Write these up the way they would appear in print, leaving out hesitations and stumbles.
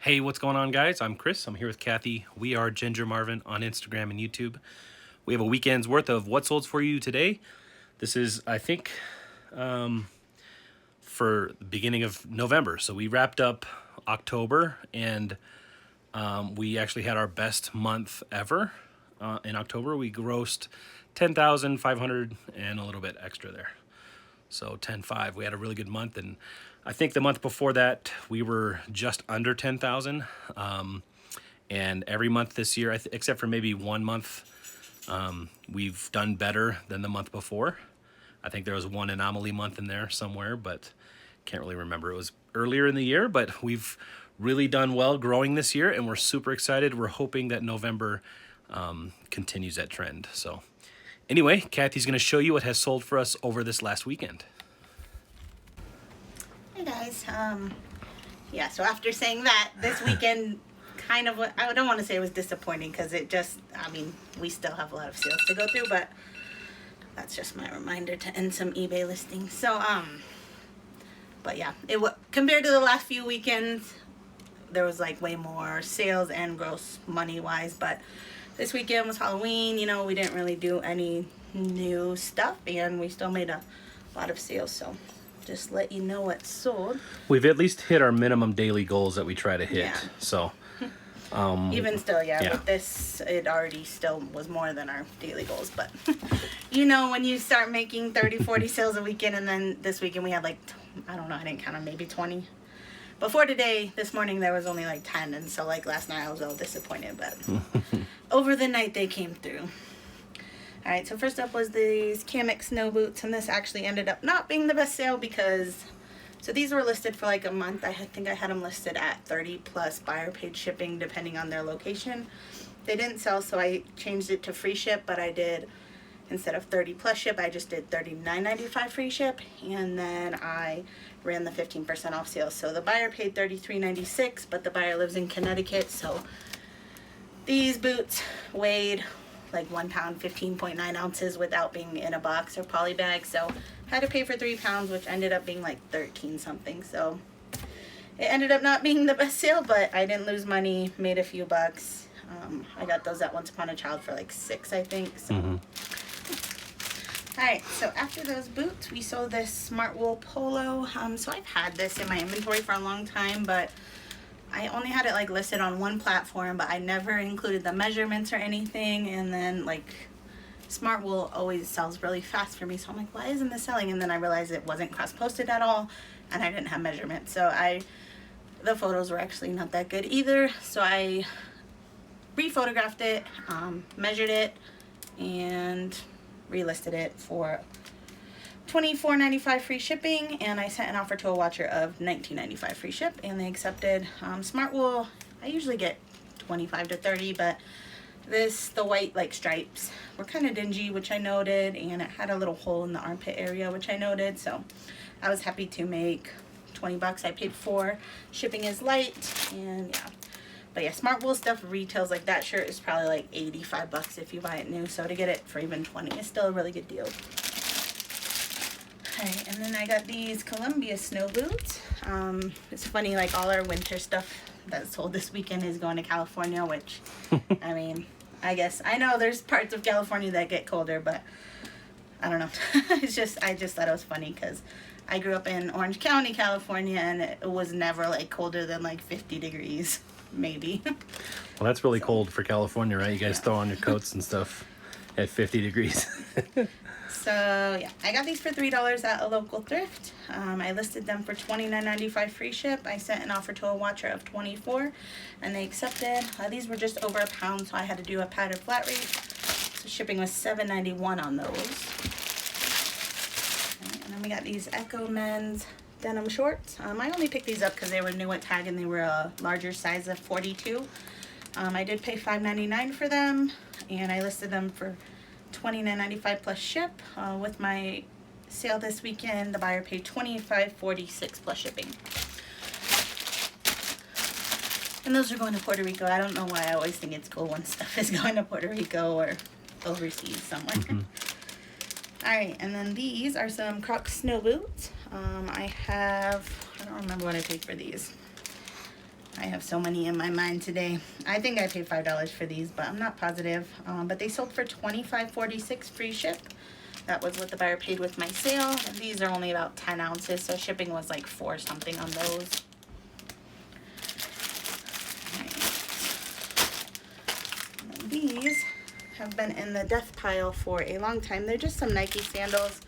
Hey, what's going on, guys? I'm Chris. I'm here with Kathy. We are Ginger Marvin on Instagram and YouTube. We have a weekend's worth of what sold for you today. This is, I think, for the beginning of November. So we wrapped up October, and we actually had our best month ever. In October, we grossed 10,500 and a little bit extra there. So 10.5. We had a really good month, and I think the month before that we were just under 10,000. And every month this year, except for maybe 1 month, we've done better than the month before. I think there was one anomaly month in there somewhere, but can't really remember. It was earlier in the year, but we've really done well growing this year, and we're super excited. We're hoping that November continues that trend. So anyway, Kathy's going to show you what has sold for us over this last weekend. Hey guys, yeah, so after saying that, this weekend kind of, I don't want to say it was disappointing because it just, I mean, we still have a lot of sales to go through, but that's just my reminder to end some eBay listings. So, but yeah, compared to the last few weekends, there was like way more sales and gross money wise, but this weekend was Halloween, you know, we didn't really do any new stuff and we still made a lot of sales, so just let you know what sold. We've at least hit our minimum daily goals that we try to hit. Yeah. So even still, yeah, with this, it already still was more than our daily goals. But you know, when you start making 30, 40 sales a weekend, and then this weekend we had like, I don't know, I didn't count them, maybe 20. Before today, this morning, there was only like 10. And so like last night I was all disappointed, but over the night they came through. All right, so first up was these Kamik snow boots, and this actually ended up not being the best sale because, so these were listed for like a month. I think I had them listed at 30 plus buyer paid shipping depending on their location. They didn't sell, so I changed it to free ship, but I did, instead of 30 plus ship, I just did $39.95 free ship, and then I ran the 15% off sale. So the buyer paid $33.96, but the buyer lives in Connecticut, so these boots weighed like 1 pound, 15.9 ounces without being in a box or poly bag. So had to pay for 3 pounds, which ended up being like 13 something. So it ended up not being the best sale, but I didn't lose money, made a few bucks. I got those at Once Upon a Child for like $6, I think. So. All right, so after those boots, we sold this smart wool polo. So I've had this in my inventory for a long time, but I only had it like listed on one platform, but I never included the measurements or anything. And then like smart wool always sells really fast for me, so I'm like, why isn't this selling? And then I realized it wasn't cross-posted at all, and I didn't have measurements. So the photos were actually not that good either. So I rephotographed it, measured it, and relisted it for $24.95 free shipping, and I sent an offer to a watcher of $19.95 free ship, and they accepted. Smart wool, I usually get 25 to 30, but the white like stripes were kind of dingy, which I noted, and it had a little hole in the armpit area, which I noted, so I was happy to make 20 bucks. I paid $4. Shipping is light, and yeah. But yeah, smart wool stuff retails, like that shirt is probably like 85 bucks if you buy it new, so to get it for even 20 is still a really good deal. Okay, and then I got these Columbia snow boots. It's funny, like all our winter stuff that sold this weekend is going to California, which, I mean, I guess, I know there's parts of California that get colder, but I don't know. I just thought it was funny because I grew up in Orange County, California, and it was never like colder than like 50 degrees, maybe. Well, that's really cold for California, right? You guys throw on your coats and stuff at 50 degrees. So yeah, I got these for $3 at a local thrift. I listed them for $29.95 free ship. I sent an offer to a watcher of $24, and they accepted. These were just over a pound, so I had to do a padded flat rate. So shipping was $7.91 on those. And then we got these Echo Men's denim shorts. I only picked these up because they were new at Tag and they were a larger size of 42. I did pay $5.99 for them, and I listed them for $29.95 plus ship. With my sale this weekend, the buyer paid $25.46 plus shipping. And those are going to Puerto Rico. I don't know why I always think it's cool when stuff is going to Puerto Rico or overseas somewhere. All right, and then these are some Croc snow boots. I don't remember what I paid for these. I have so many in my mind today. I think I paid $5 for these, but I'm not positive. But they sold for $25.46 free ship. That was what the buyer paid with my sale. And these are only about 10 ounces, so shipping was like $4 something on those. And these have been in the death pile for a long time. They're just some Nike sandals.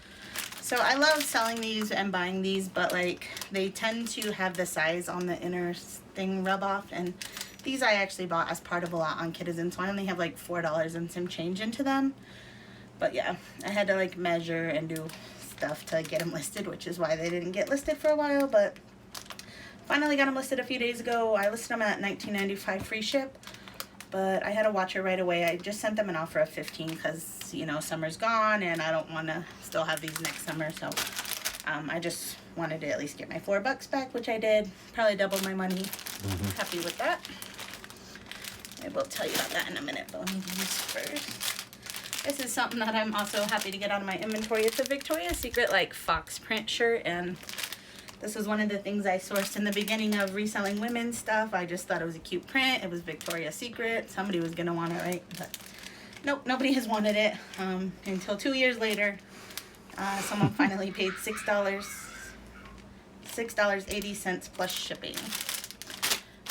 So I love selling these and buying these, but like they tend to have the size on the inner thing rub off, and these I actually bought as part of a lot on Citizen, so I only have like $4 and some change into them. But yeah, I had to like measure and do stuff to get them listed, which is why they didn't get listed for a while, but finally got them listed a few days ago. I listed them at $19.95 free ship, but I had to watch it right away. I just sent them an offer of $15 because, you know, summer's gone and I don't want to still have these next summer. So I just wanted to at least get my $4 back, which I did. Probably doubled my money. Happy with that. I will tell you about that in a minute, but let me do this first. This is something that I'm also happy to get out of my inventory. It's a Victoria's Secret like fox print shirt, and this was one of the things I sourced in the beginning of reselling women's stuff. I just thought it was a cute print. It was Victoria's Secret. Somebody was going to want it, right? But nope, nobody has wanted it until 2 years later. Someone finally paid $6.80 plus shipping.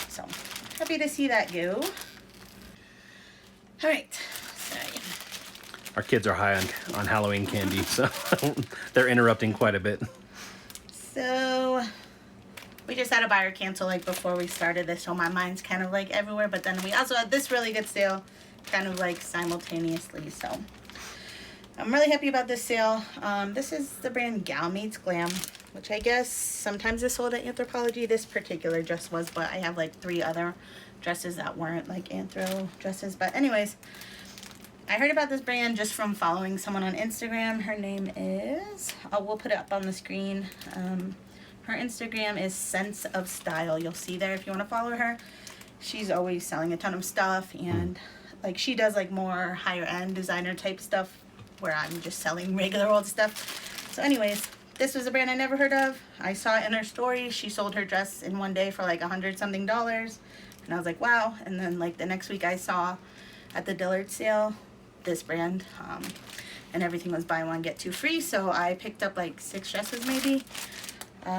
So happy to see that go. All right, sorry. Our kids are high on Halloween candy, so they're interrupting quite a bit. So we just had a buyer cancel like before we started this, so my mind's kind of like everywhere. But then we also had this really good sale kind of like simultaneously, so I'm really happy about this sale. This is the brand Gal Meets Glam, which I guess sometimes is sold at Anthropologie. This particular dress was, but I have like 3 other dresses that weren't like Anthro dresses. But anyways, I heard about this brand just from following someone on Instagram. Her name is, we'll put it up on the screen. Her Instagram is Sense of Style. You'll see there if you want to follow her. She's always selling a ton of stuff, and like she does like more higher end designer type stuff where I'm just selling regular old stuff. So anyways, this was a brand I never heard of. I saw it in her story. She sold her dress in one day for like $100 something, and I was like, wow. And then like the next week I saw at the Dillard sale this brand, and everything was buy one get 2 free, so I picked up like 6 dresses maybe.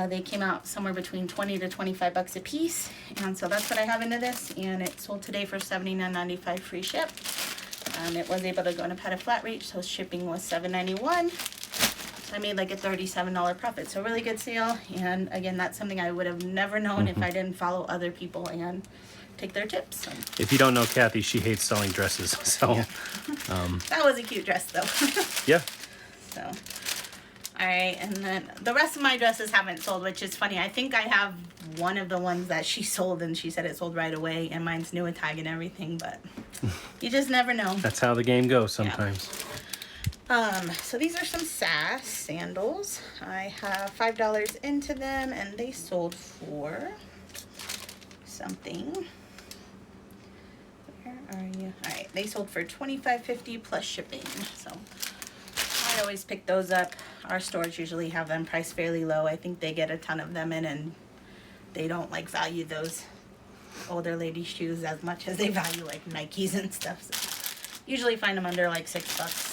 They came out somewhere between $20 to $25 a piece, and so that's what I have into this, and it sold today for $79.95 free ship. It was able to go in a padded flat rate, so shipping was $7.91. So I made like a $37 profit, so really good sale. And again, that's something I would have never known if I didn't follow other people and take their tips. So. If you don't know Kathy, she hates selling dresses, so yeah. That was a cute dress though. Yeah. So alright, and then the rest of my dresses haven't sold, which is funny. I think I have one of the ones that she sold and she said it sold right away, and mine's new with tag and everything, but you just never know. That's how the game goes sometimes. Yeah. So these are some Sass Sandals. I have $5 into them, and they sold for something. Where are you? Alright, they sold for $25.50 plus shipping. So I always pick those up. Our stores usually have them priced fairly low. I think they get a ton of them in, and they don't like value those older lady shoes as much as they value like Nikes and stuff. So usually find them under like $6.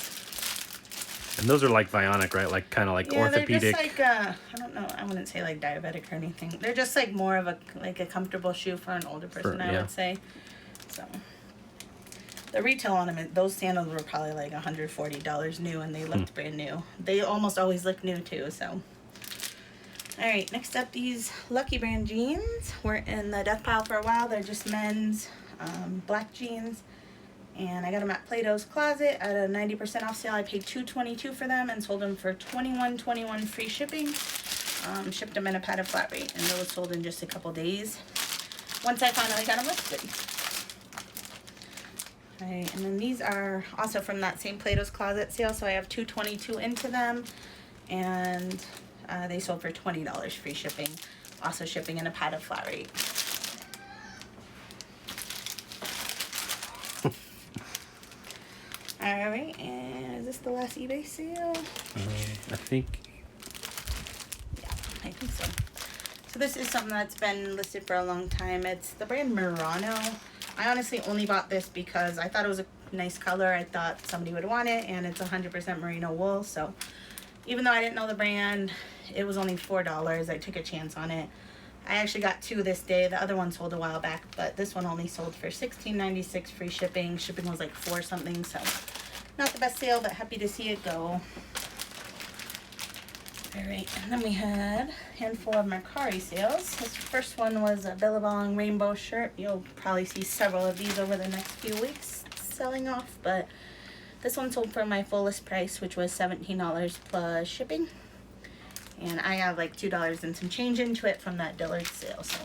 And those are like Vionic, right? Like kind of like orthopedic. They're just like I don't know. I wouldn't say like diabetic or anything. They're just like more of a comfortable shoe for an older person, I would say. So the retail on them, those sandals were probably like $140 new, and they looked brand new. They almost always look new too. So all right, next up, these Lucky Brand jeans were in the death pile for a while. They're just men's black jeans. And I got them at Plato's Closet at a 90% off sale. I paid $2.22 for them and sold them for $21.21 free shipping. Shipped them in a padded flat rate, and those sold in just a couple days once I finally got them listed. Alright, and then these are also from that same Plato's Closet sale, so I have $2.22 into them, and they sold for $20 free shipping. Also shipping in a padded flat rate. Alright, and is this the last eBay sale? I think. Yeah, I think so. So this is something that's been listed for a long time. It's the brand Murano. I honestly only bought this because I thought it was a nice color. I thought somebody would want it, and it's 100% merino wool. So even though I didn't know the brand, it was only $4. I took a chance on it. I actually got 2 this day. The other one sold a while back, but this one only sold for $16.96 free shipping. Shipping was like $4 something, so not the best sale, but happy to see it go. Alright, and then we had a handful of Mercari sales. This first one was a Billabong rainbow shirt. You'll probably see several of these over the next few weeks selling off, but this one sold for my fullest price, which was $17 plus shipping. And I have like $2 and some change into it from that Dillard's sale, so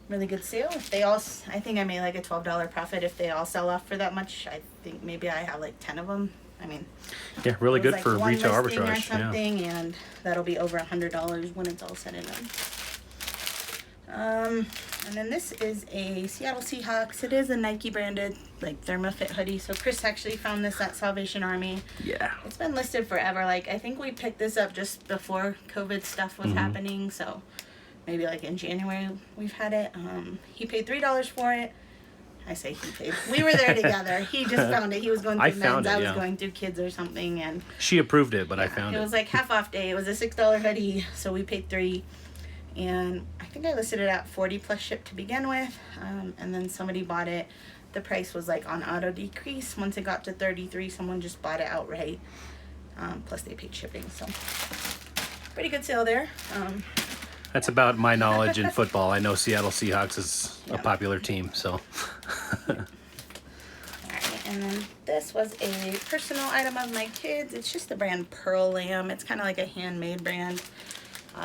really good sale. If they all, I think I made like a $12 profit if they all sell off for that much. I think maybe I have like 10 of them. I mean, yeah, really good like for one retail listing arbitrage. or something, and that'll be over $100 when it's all said and done. And then this is a Seattle Seahawks. It is a Nike branded like ThermaFit hoodie. So Chris actually found this at Salvation Army. Yeah. It's been listed forever. Like I think we picked this up just before COVID stuff was happening. So maybe like in January we've had it. He paid $3 for it. I say he paid. We were there together. He just found it. He was going through men's. I was going through kids or something, and she approved it, but I found it. It was like half off day. It was a $6 hoodie, so we paid $3, and I think I listed it at 40 plus ship to begin with, and then somebody bought it. The price was like on auto decrease. Once it got to 33, someone just bought it outright. Plus they paid shipping, so pretty good sale there. That's about my knowledge in football. I know Seattle Seahawks is a popular team, so. Alright, and then this was a personal item of my kids. It's just the brand Pearl Lamb. It's kind of like a handmade brand,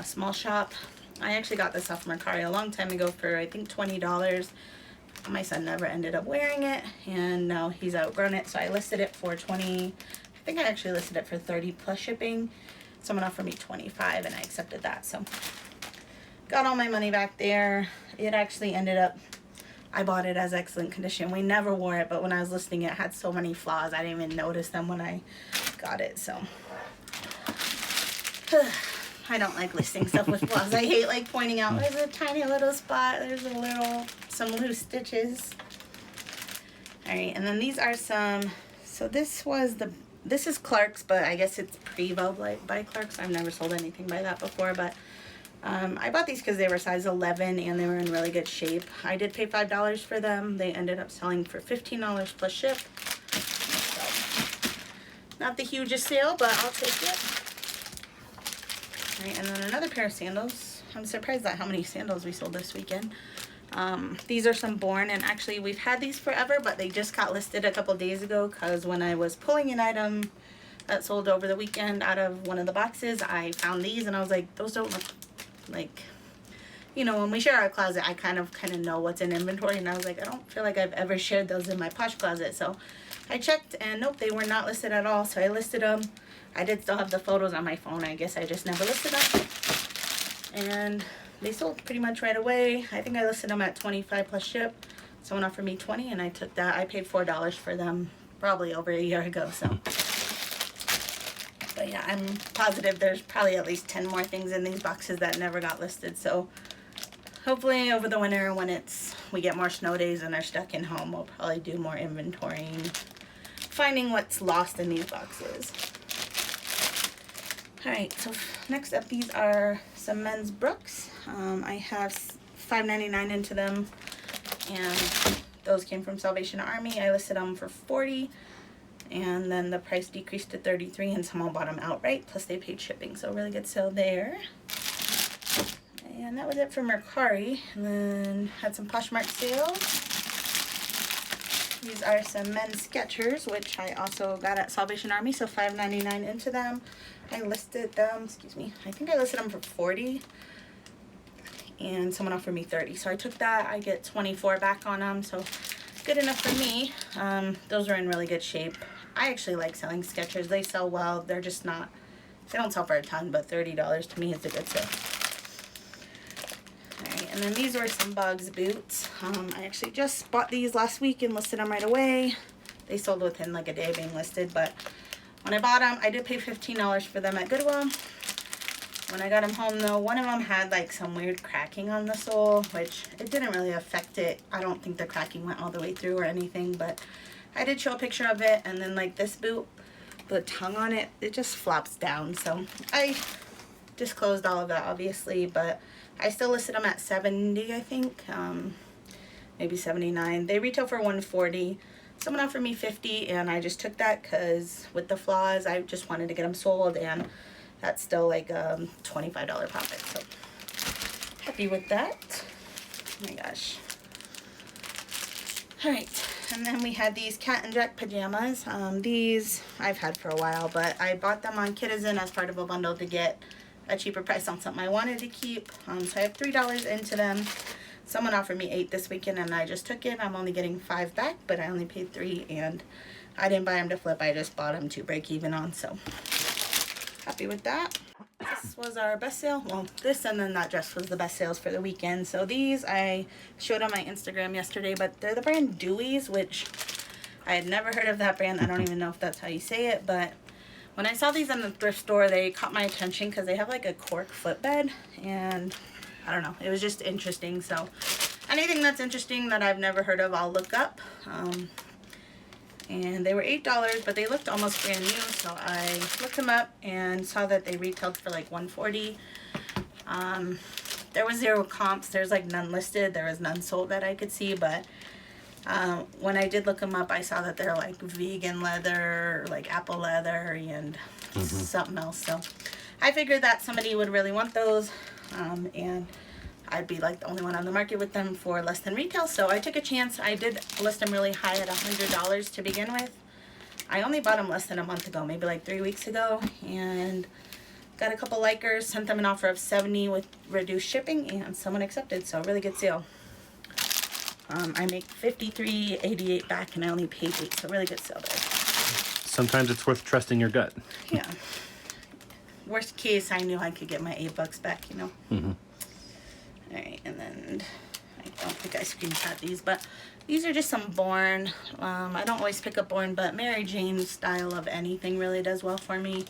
small shop. I actually got this off Mercari a long time ago for I think $20. My son never ended up wearing it, and now he's outgrown it, so I listed it for $20. I think I actually listed it for $30 plus shipping. Someone offered me $25, and I accepted that, so got all my money back there. It actually ended up, I bought it as excellent condition. We never wore it, but when I was listing it, it had so many flaws, I didn't even notice them when I got it, so. I don't like listing stuff with flaws. I hate like pointing out, there's a tiny little spot, there's some loose stitches. Alright, and then these are some, so this is Clark's, but I guess it's pre-Velcro by Clark's. I've never sold anything by that before, but I bought these because they were size 11 and they were in really good shape. I did pay $5 for them. They ended up selling for $15 plus ship. So, not the hugest sale, but I'll take it. Right, and then another pair of sandals. I'm surprised at how many sandals we sold this weekend. These are some Born, and actually we've had these forever, but they just got listed a couple days ago because when I was pulling an item that sold over the weekend out of one of the boxes, I found these and I was like, those don't look like, you know, when we share our closet, I kind of know what's in inventory, and I was like, I don't feel like I've ever shared those in my Posh closet. So I checked, and nope, they were not listed at all. So I listed them. I did still have the photos on my phone. I guess I just never listed them. And they sold pretty much right away. I think I listed them at 25 plus ship. Someone offered me 20, and I took that. I paid $4 for them probably over a year ago. So. But yeah, I'm positive there's probably at least 10 more things in these boxes that never got listed. So hopefully over the winter when we get more snow days and are stuck in home, we'll probably do more inventorying, finding what's lost in these boxes. Alright, so next up, these are some men's Brooks. I have $5.99 into them, and those came from Salvation Army. I listed them for $40. And then the price decreased to $33, and someone bought them outright, plus they paid shipping, so really good sale there. And that was it for Mercari. And then had some Poshmark sales. These are some men's Skechers, which I also got at Salvation Army, so $5.99 into them. I listed them, I think I listed them for $40, and someone offered me $30, so I took that. I get $24 back on them, so good enough for me. Those are in really good shape. I actually like selling Skechers. They sell well. They're just not, they don't sell for a ton, but $30 to me is a good sale. Alright, and then these were some Bugs boots. I actually just bought these last week and listed them right away. They sold within like a day being listed, but when I bought them, I did pay $15 for them at Goodwill. When I got them home though, one of them had like some weird cracking on the sole, which it didn't really affect it. I don't think the cracking went all the way through or anything, but I did show a picture of it. And then like this boot, the tongue on it, it just flops down. So I disclosed all of that obviously, but I still listed them at 70, I think, maybe 79. They retail for 140. Someone offered me 50 and I just took that because with the flaws, I just wanted to get them sold, and that's still like a $25 profit. So happy with that. Oh my gosh. All right. And then we had these Cat and Jack pajamas. These I've had for a while, but I bought them on Kidizen as part of a bundle to get a cheaper price on something I wanted to keep. So I have $3 into them. Someone offered me 8 this weekend and I just took it. I'm only getting 5 back, but I only paid 3, and I didn't buy them to flip. I just bought them to break even on, so happy with that. This was our best sale. Well, this and then that dress was the best sales for the weekend. So these I showed on my Instagram yesterday, but they're the brand Dewey's, which I had never heard of that brand. I don't even know if that's how you say it, but when I saw these in the thrift store, they caught my attention because they have like a cork footbed, and I don't know, it was just interesting. So anything that's interesting that I've never heard of, I'll look up. And they were $8, but they looked almost brand new, so I looked them up and saw that they retailed for like $140. There was 0 comps. There's like none listed. There was none sold that I could see, but when I did look them up, I saw that they're like vegan leather, like apple leather, and something else. So I figured that somebody would really want those, and I'd be like the only one on the market with them for less than retail. So I took a chance. I did list them really high at $100 to begin with. I only bought them less than a month ago, maybe like 3 weeks ago, and got a couple likers, sent them an offer of $70 with reduced shipping, and someone accepted. So really good sale. I make $53.88 back, and I only paid $8, so really good sale there. Sometimes it's worth trusting your gut. Yeah. Worst case, I knew I could get my $8 back, you know. All right, and then I don't think I screenshot these, but these are just some Born. I don't always pick up Born, but Mary Jane's style of anything really does well for me.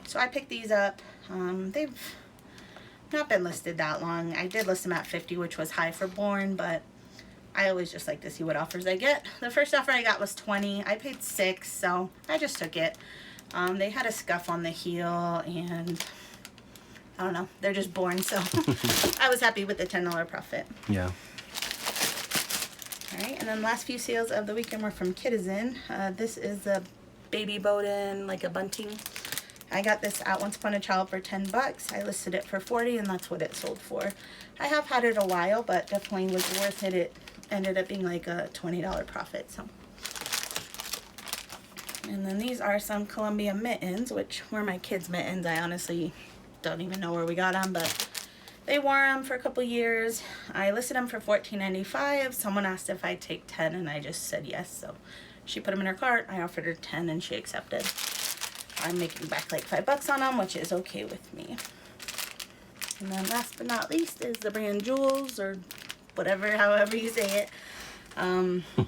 So I picked these up. They've not been listed that long. I did list them at 50, which was high for Born, but I always just like to see what offers I get. The first offer I got was 20. I paid 6, so I just took it. They had a scuff on the heel, and I don't know, they're just Born, so I was happy with the $10 profit. Yeah. All right, and then last few sales of the weekend were from Kidizen. This is a baby Bowden, like a bunting. I got this at Once Upon a Child for $10. I listed it for $40, and that's what it sold for. I have had it a while, but definitely was worth it. It ended up being like a $20 profit. So, and then these are some Columbia mittens, which were my kids' mittens. I honestly don't even know where we got them, but they wore them for a couple years. I listed them for $14.95. Someone asked if I'd take 10, and I just said yes. So she put them in her cart. I offered her 10, and she accepted. I'm making back like $5 on them, which is okay with me. And then last but not least is the brand Jules, or whatever, however you say it.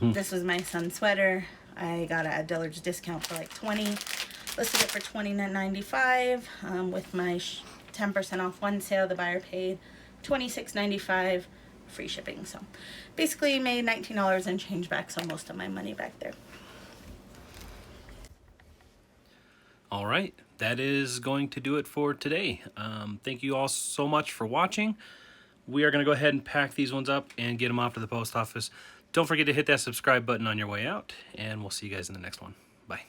This was my son's sweater. I got it at Dillard's discount for like 20. Listed it for $29.95. With my 10% off one sale, the buyer paid $26.95, free shipping. So basically made $19 and change back, so most of my money back there. All right, that is going to do it for today. Thank you all so much for watching. We are going to go ahead and pack these ones up and get them off to the post office. Don't forget to hit that subscribe button on your way out, and we'll see you guys in the next one. Bye.